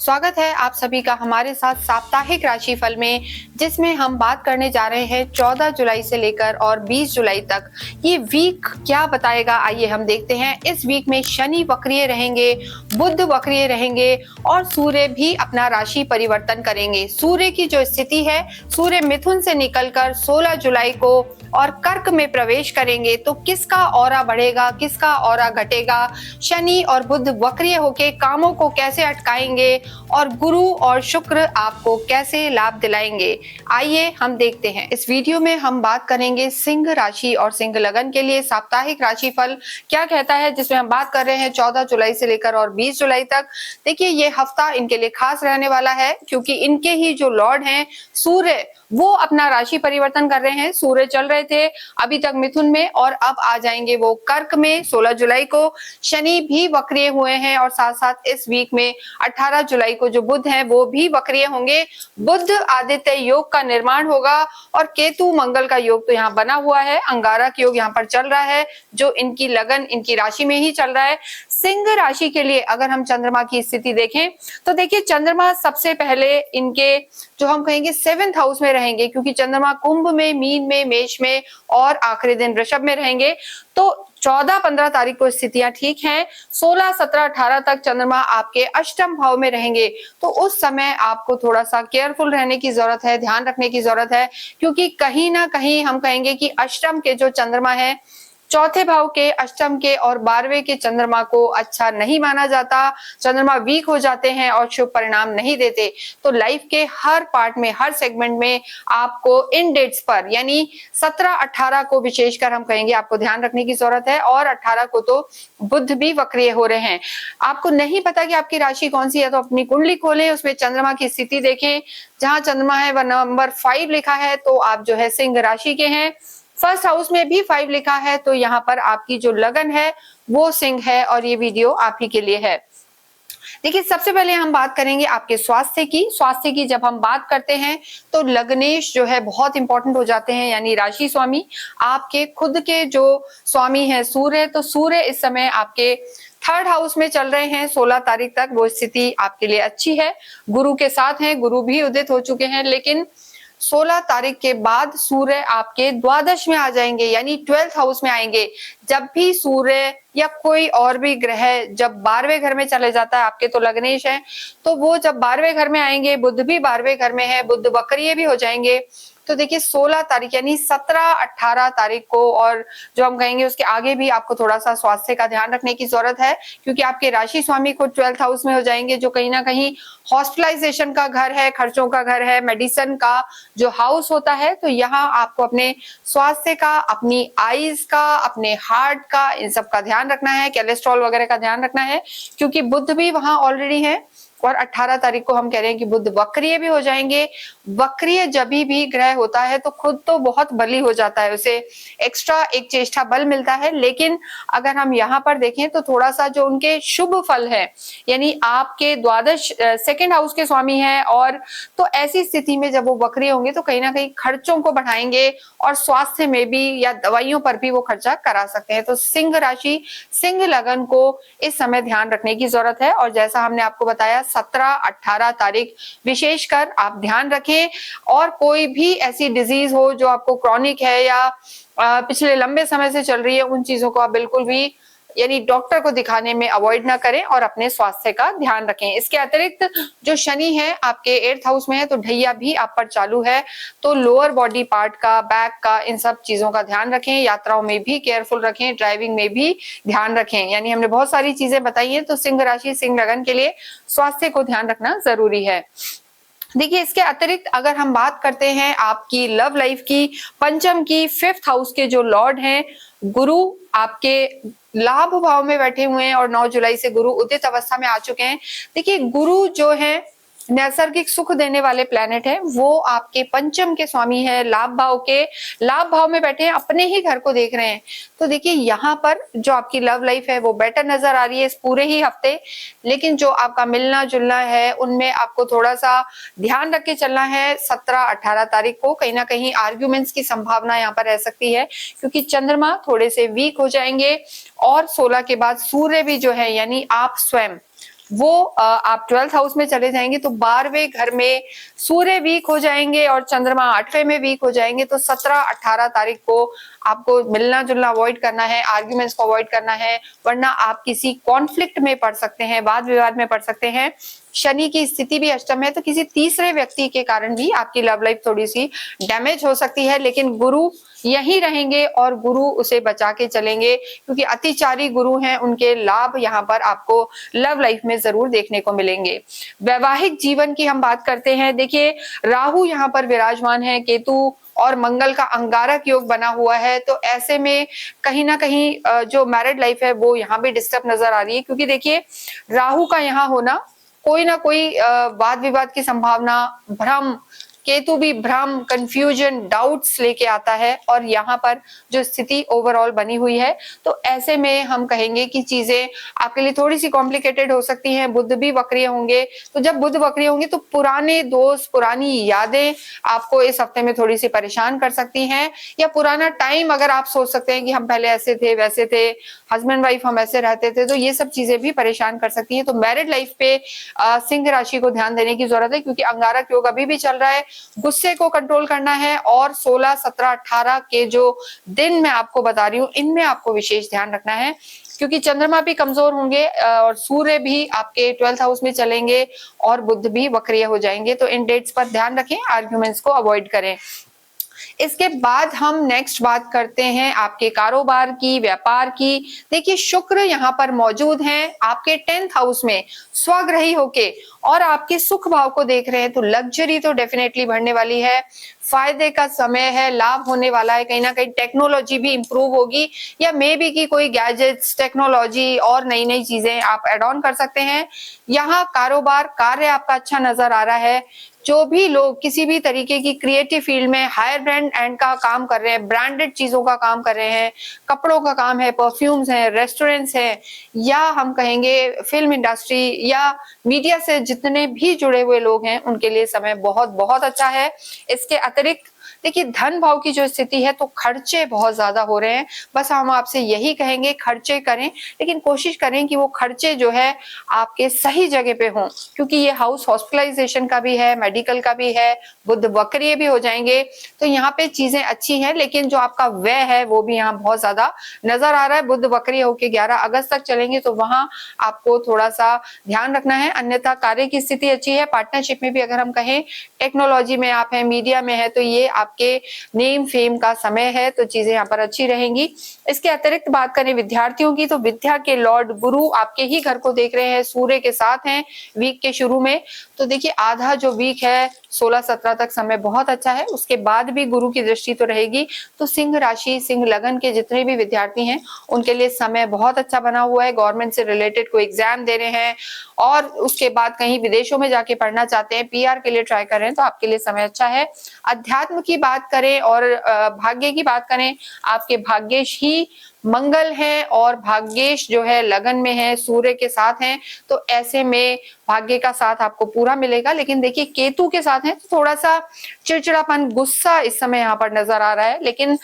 स्वागत है आप सभी का हमारे साथ साप्ताहिक राशिफल में, जिसमें हम बात करने जा रहे हैं 14 जुलाई से लेकर और 20 जुलाई तक। ये वीक क्या बताएगा, आइए हम देखते हैं। इस वीक में शनि वक्रीय रहेंगे, बुध वक्रीय रहेंगे और सूर्य भी अपना राशि परिवर्तन करेंगे। सूर्य की जो स्थिति है, सूर्य मिथुन से निकलकर 16 जुलाई को और कर्क में प्रवेश करेंगे, तो किसका ऑरा बढ़ेगा, किसका ऑरा घटेगा, शनि और बुध वक्रीय होके कामों को कैसे अटकाएंगे और गुरु और शुक्र आपको कैसे लाभ दिलाएंगे, आइए हम देखते हैं। इस वीडियो में हम बात करेंगे सिंह राशि और सिंह लगन के लिए साप्ताहिक राशिफल क्या कहता है, जिसमें हम बात कर रहे हैं 14 जुलाई से लेकर और 20 जुलाई तक। देखिए, ये हफ्ता इनके लिए खास रहने वाला है, क्योंकि इनके ही जो लॉर्ड हैं सूर्य, वो अपना राशि परिवर्तन कर रहे हैं। सूर्य चल रहे थे अभी तक मिथुन में और अब आ जाएंगे वो कर्क में 16 जुलाई को। शनि भी वक्रीय हुए हैं और साथ साथ इस वीक में 18 जुलाई को जो बुध है वो भी वक्रीय होंगे। बुध आदित्य योग का निर्माण होगा और केतु मंगल का योग तो यहाँ बना हुआ है, अंगारक योग यहाँ पर चल रहा है, जो इनकी लगन इनकी राशि में ही चल रहा है। सिंह राशि के लिए अगर हम चंद्रमा की स्थिति देखें तो देखिए, चंद्रमा सबसे पहले इनके जो हम कहेंगे 7th हाउस में रहेंगे, क्योंकि चंद्रमा कुंभ में, मीन में, मेष में और आखिरी दिन वृषभ में रहेंगे। तो 14-15 तारीख को स्थितियां ठीक हैं। 16, 17, 18 तक चंद्रमा आपके अष्टम भाव में रहेंगे, तो उस समय आपको थोड़ा सा केयरफुल रहने की जरूरत है, ध्यान रखने की जरूरत है, क्योंकि कहीं ना कहीं हम कहेंगे कि अष्टम के जो चंद्रमा है, चौथे भाव के, अष्टम के और 12वें के चंद्रमा को अच्छा नहीं माना जाता। चंद्रमा वीक हो जाते हैं और शुभ परिणाम नहीं देते। तो लाइफ के हर पार्ट में, हर सेगमेंट में आपको इन डेट्स पर, यानी 17, 18 को विशेषकर हम कहेंगे आपको ध्यान रखने की जरूरत है। और 18 को तो बुध भी वक्रीय हो रहे हैं। आपको नहीं पता कि आपकी राशि कौन सी है, तो अपनी कुंडली खोलें, उसमें चंद्रमा की स्थिति देखें। जहां चंद्रमा है वह नंबर 5 लिखा है, तो आप जो है सिंह राशि के हैं। फर्स्ट हाउस में भी 5 लिखा है, तो यहाँ पर आपकी जो लगन है वो सिंह है और ये वीडियो आप ही के लिए है। देखिए, सबसे पहले हम बात करेंगे आपके स्वास्थ्य की। स्वास्थ्य की जब हम बात करते हैं तो लग्नेश जो है बहुत इंपॉर्टेंट हो जाते हैं, यानी राशि स्वामी। आपके खुद के जो स्वामी है सूर्य, तो सूर्य इस समय आपके 3rd हाउस में चल रहे हैं 16 तारीख तक। वो स्थिति आपके लिए अच्छी है, गुरु के साथ हैं, गुरु भी उदित हो चुके हैं, लेकिन 16 तारीख के बाद सूर्य आपके द्वादश में आ जाएंगे, यानी 12th हाउस में आएंगे। जब भी सूर्य या कोई और भी ग्रह जब 12वें घर में चले जाता है, आपके तो लग्नेश है, तो वो जब 12वें घर में आएंगे, बुध भी 12वें घर में है, बुध वक्रीय भी हो जाएंगे। तो देखिए, 16 तारीख यानी 17, 18 तारीख को और जो हम कहेंगे उसके आगे भी आपको थोड़ा सा स्वास्थ्य का ध्यान रखने की जरूरत है, क्योंकि आपके राशि स्वामी को 12th हाउस में हो जाएंगे, जो कहीं ना कहीं हॉस्पिटलाइजेशन का घर है, खर्चों का घर है, मेडिसिन का जो हाउस होता है। तो यहाँ आपको अपने स्वास्थ्य का, अपनी आईज का, अपने हार्ट का, इन सब का ध्यान रखना है, कोलेस्ट्रॉल वगैरह का ध्यान रखना है, क्योंकि बुध भी वहां ऑलरेडी है। और 18 तारीख को हम कह रहे हैं कि बुध वक्रीय भी हो जाएंगे। वक्रीय जब भी ग्रह होता है तो खुद तो बहुत बली हो जाता है, उसे एक्स्ट्रा एक चेष्टा बल मिलता है, लेकिन अगर हम यहाँ पर देखें तो थोड़ा सा जो उनके शुभ फल है, यानी आपके द्वादश 2nd हाउस के स्वामी हैं, और तो ऐसी स्थिति में जब वो वक्रीय होंगे तो कहीं ना कहीं खर्चों को बढ़ाएंगे और स्वास्थ्य में भी या दवाइयों पर भी वो खर्चा करा सकते हैं। तो सिंह राशि, सिंह लगन को इस समय ध्यान रखने की जरूरत है। और जैसा हमने आपको बताया, 17, 18 तारीख विशेषकर आप ध्यान रखें। और कोई भी ऐसी डिजीज हो जो आपको क्रॉनिक है या पिछले लंबे समय से चल रही है, उन चीजों को आप बिल्कुल भी, यानी डॉक्टर को दिखाने में अवॉइड ना करें और अपने स्वास्थ्य का ध्यान रखें। इसके अतिरिक्त जो शनि है आपके 8th हाउस में है, तो ढैया भी आप पर चालू है, तो लोअर बॉडी पार्ट का, बैक का, इन सब चीजों का ध्यान रखें। यात्राओं में भी केयरफुल रखें, ड्राइविंग में भी ध्यान रखें। यानी हमने बहुत सारी चीजें बताई हैं, तो सिंह राशि, सिंह लगन के लिए स्वास्थ्य को ध्यान रखना जरूरी है। देखिए, इसके अतिरिक्त अगर हम बात करते हैं आपकी लव लाइफ की, पंचम की, 5th हाउस के जो लॉर्ड हैं गुरु, आपके लाभ भाव में बैठे हुए हैं और 9 जुलाई से गुरु उदित अवस्था में आ चुके हैं। देखिए, गुरु जो है नैसर्गिक सुख देने वाले प्लेनेट है, वो आपके पंचम के स्वामी है, लाभ भाव के, लाभ भाव में बैठे हैं, अपने ही घर को देख रहे हैं। तो देखिए, यहाँ पर जो आपकी लव लाइफ है वो बेटर नजर आ रही है इस पूरे ही हफ्ते, लेकिन जो आपका मिलना जुलना है उनमें आपको थोड़ा सा ध्यान रख के चलना है। 17, 18 तारीख को कहीं ना कहीं आर्ग्यूमेंट्स की संभावना यहाँ पर रह सकती है, क्योंकि चंद्रमा थोड़े से वीक हो जाएंगे और 16 के बाद सूर्य भी जो है, यानी आप स्वयं वो आप 12th हाउस में चले जाएंगे तो 12वें घर में सूर्य वीक हो जाएंगे और चंद्रमा 8वें में वीक हो जाएंगे। तो 17-18 तारीख को आपको मिलना जुलना अवॉइड करना है, आर्ग्यूमेंट्स को अवॉइड करना है, वरना आप किसी कॉन्फ्लिक्ट में पड़ सकते हैं, वाद विवाद में पड़ सकते हैं। शनि की स्थिति भी अष्टम है, तो किसी तीसरे व्यक्ति के कारण भी आपकी लव लाइफ थोड़ी सी डैमेज हो सकती है, लेकिन गुरु यही रहेंगे और गुरु उसे बचा के चलेंगे, क्योंकि अतिचारी गुरु हैं, उनके लाभ यहाँ पर आपको लव लाइफ में जरूर देखने को मिलेंगे। वैवाहिक जीवन की हम बात करते हैं। देखिए, राहु यहाँ पर विराजमान है, केतु और मंगल का अंगारक योग बना हुआ है, तो ऐसे में कहीं ना कहीं जो मैरिड लाइफ है वो यहाँ भी डिस्टर्ब नजर आ रही है, क्योंकि देखिए राहु का यहाँ होना कोई ना कोई वाद विवाद की संभावना, भ्रम, केतु भी भ्रम, कंफ्यूजन, डाउट्स लेके आता है, और यहाँ पर जो स्थिति ओवरऑल बनी हुई है, तो ऐसे में हम कहेंगे कि चीजें आपके लिए थोड़ी सी कॉम्प्लिकेटेड हो सकती हैं। बुध भी वक्रिय होंगे, तो जब बुध वक्रिय होंगे तो पुराने दोस्त, पुरानी यादें आपको इस हफ्ते में थोड़ी सी परेशान कर सकती हैं, या पुराना टाइम अगर आप सोच सकते हैं कि हम पहले ऐसे थे, वैसे थे, हस्बैंड वाइफ हम ऐसे रहते थे, तो ये सब चीजें भी परेशान कर सकती हैं। तो मैरिड लाइफ पे सिंह राशि को ध्यान देने की जरूरत है, क्योंकि अंगारक योग अभी भी चल रहा है, गुस्से को कंट्रोल करना है, और 16, 17, 18 के जो दिन मैं आपको बता रही हूँ इनमें आपको विशेष ध्यान रखना है, क्योंकि चंद्रमा भी कमजोर होंगे और सूर्य भी आपके 12th हाउस में चलेंगे और बुध भी वक्रिय हो जाएंगे। तो इन डेट्स पर ध्यान रखें, आर्ग्यूमेंट्स को अवॉइड करें। इसके बाद हम नेक्स्ट बात करते हैं आपके कारोबार की, व्यापार की। देखिए, शुक्र यहाँ पर मौजूद हैं आपके 10th हाउस में स्वग्रही होके, और आपके सुख भाव को देख रहे हैं, तो लग्जरी तो डेफिनेटली बढ़ने वाली है, फायदे का समय है, लाभ होने वाला है, कहीं ना कहीं टेक्नोलॉजी भी इंप्रूव होगी, या मे बी की कोई गैजेट्स, टेक्नोलॉजी और नई नई चीजें आप एड ऑन कर सकते हैं। यहाँ कारोबार, कार्य आपका अच्छा नजर आ रहा है। जो भी लोग किसी भी तरीके की क्रिएटिव फील्ड में हायर ब्रांड एंड का काम कर रहे हैं, ब्रांडेड चीजों का काम कर रहे हैं, कपड़ों का काम है, परफ्यूम्स हैं, रेस्टोरेंट्स हैं, या हम कहेंगे फिल्म इंडस्ट्री या मीडिया से जितने भी जुड़े हुए लोग हैं, उनके लिए समय बहुत बहुत अच्छा है। इसके अतिरिक्त देखिए, धन भाव की जो स्थिति है, तो खर्चे बहुत ज्यादा हो रहे हैं। बस हम आपसे यही कहेंगे, खर्चे करें, लेकिन कोशिश करें कि वो खर्चे जो है आपके सही जगह पे हों, क्योंकि ये हाउस हॉस्पिटलाइजेशन का भी है, मेडिकल का भी है, बुध वक्रिय भी हो जाएंगे, तो यहाँ पे चीजें अच्छी हैं, लेकिन जो आपका व्यय है वो भी यहाँ बहुत ज्यादा नजर आ रहा है। बुध वक्रिय होके 11 अगस्त तक चलेंगे, तो वहां आपको थोड़ा सा ध्यान रखना है। अन्यथा कार्य की स्थिति अच्छी है। पार्टनरशिप में भी अगर हम कहें, टेक्नोलॉजी में आप हैं, मीडिया में है, तो ये आपके नेम फेम का समय है, तो चीजें यहाँ पर अच्छी रहेंगी। इसके अतिरिक्त बात करें विद्यार्थियों की, तो विद्या के लॉर्ड गुरु आपके ही घर को देख रहे हैं, सूर्य के साथ हैं वीक के शुरू में। तो देखिए, आधा जो वीक है 16-17 तक समय बहुत अच्छा है, उसके बाद भी गुरु की दृष्टि तो रहेगी। तो सिंह राशि, सिंह लगन के जितने भी विद्यार्थी हैं, उनके लिए समय बहुत अच्छा बना हुआ है। गवर्नमेंट से रिलेटेड कोई एग्जाम दे रहे हैं और उसके बाद कहीं विदेशों में जाके पढ़ना चाहते हैं, पीआर के लिए ट्राई कर रहे हैं, तो आपके लिए समय अच्छा है। अध्यात्म की बात करें और भाग्य की बात करें, आपके भाग्येश ही मंगल है, और भाग्येश जो है लगन में है, सूर्य के साथ हैं, तो ऐसे में भाग्य का साथ आपको पूरा मिलेगा। लेकिन देखिए, केतु के साथ है, तो थोड़ा सा चिड़चिड़ापन, गुस्सा इस समय यहाँ पर नजर आ रहा है। लेकिन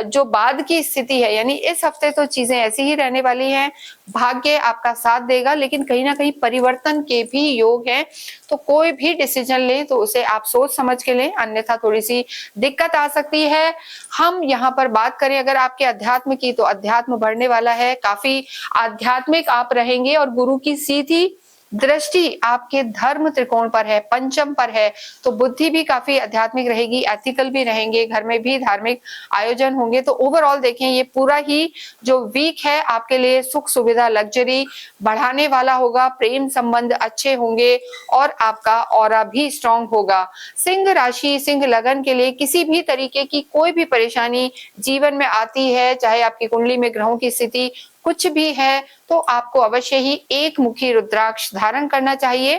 जो बाद की स्थिति है, यानी इस हफ्ते तो चीजें ऐसी ही रहने वाली हैं, भाग्य आपका साथ देगा, लेकिन कहीं ना कहीं परिवर्तन के भी योग हैं। तो कोई भी डिसीजन लें तो उसे आप सोच समझ के लें, अन्यथा थोड़ी सी दिक्कत आ सकती है। हम यहाँ पर बात करें अगर आपके अध्यात्म की, तो अध्यात्म बढ़ने वाला है, काफी आध्यात्मिक आप रहेंगे, और गुरु की सीधी दृष्टि आपके धर्म त्रिकोण पर है, पंचम पर है, तो बुद्धि भी काफी आध्यात्मिक रहेगी, एथिकल भी रहेंगे, घर में भी धार्मिक आयोजन होंगे। तो ओवरऑल देखें, ये पूरा ही जो वीक है आपके लिए सुख सुविधा, लग्जरी बढ़ाने वाला होगा, प्रेम संबंध अच्छे होंगे, और आपका ऑरा भी स्ट्रांग होगा। सिंह राशि, सिंह लगन के लिए किसी भी तरीके की कोई भी परेशानी जीवन में आती है, चाहे आपकी कुंडली में ग्रहों की स्थिति कुछ भी है, तो आपको अवश्य ही एक मुखी रुद्राक्ष धारण करना चाहिए,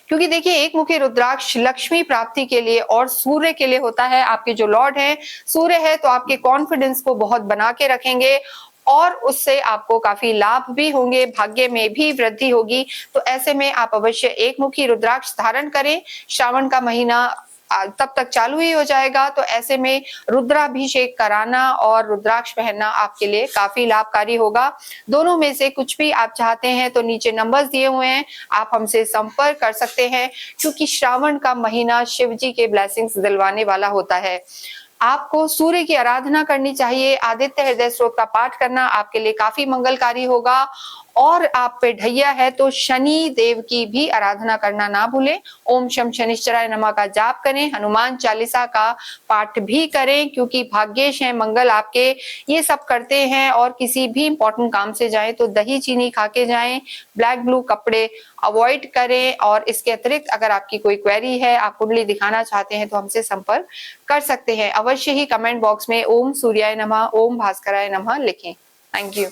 क्योंकि देखिए, एक मुखी रुद्राक्ष लक्ष्मी प्राप्ति के लिए और सूर्य के लिए होता है। आपके जो लॉर्ड है सूर्य है, तो आपके कॉन्फिडेंस को बहुत बना के रखेंगे, और उससे आपको काफी लाभ भी होंगे, भाग्य में भी वृद्धि होगी। तो ऐसे में आप अवश्य एक मुखी रुद्राक्ष धारण करें। श्रावण का महीना तब तक चालू ही हो जाएगा। तो ऐसे में रुद्राभिषेक कराना और रुद्राक्ष पहनना आपके लिए काफी लाभकारी होगा। दोनों में से कुछ भी आप चाहते हैं तो नीचे नंबर्स दिए हुए हैं, आप हमसे संपर्क कर सकते हैं, क्योंकि श्रावण का महीना शिव जी के ब्लेसिंग्स दिलवाने वाला होता है। आपको सूर्य की आराधना करनी चाहिए, आदित्य हृदय स्तोत्र का पाठ करना आपके लिए काफी मंगलकारी होगा। और आप पे ढैया है तो शनि देव की भी आराधना करना ना भूलें। ओम शम शनिश्चराय नमः का जाप करें, हनुमान चालीसा का पाठ भी करें, क्योंकि भाग्येश हैं मंगल आपके, ये सब करते हैं। और किसी भी इंपॉर्टेंट काम से जाएं तो दही चीनी खा के जाएं, ब्लैक ब्लू कपड़े अवॉइड करें। और इसके अतिरिक्त अगर आपकी कोई क्वेरी है, आप कुंडली दिखाना चाहते हैं तो हमसे संपर्क कर सकते हैं। अवश्य ही कमेंट बॉक्स में ओम सूर्याय नमः, ओम भास्कराय नमः लिखें। Thank you.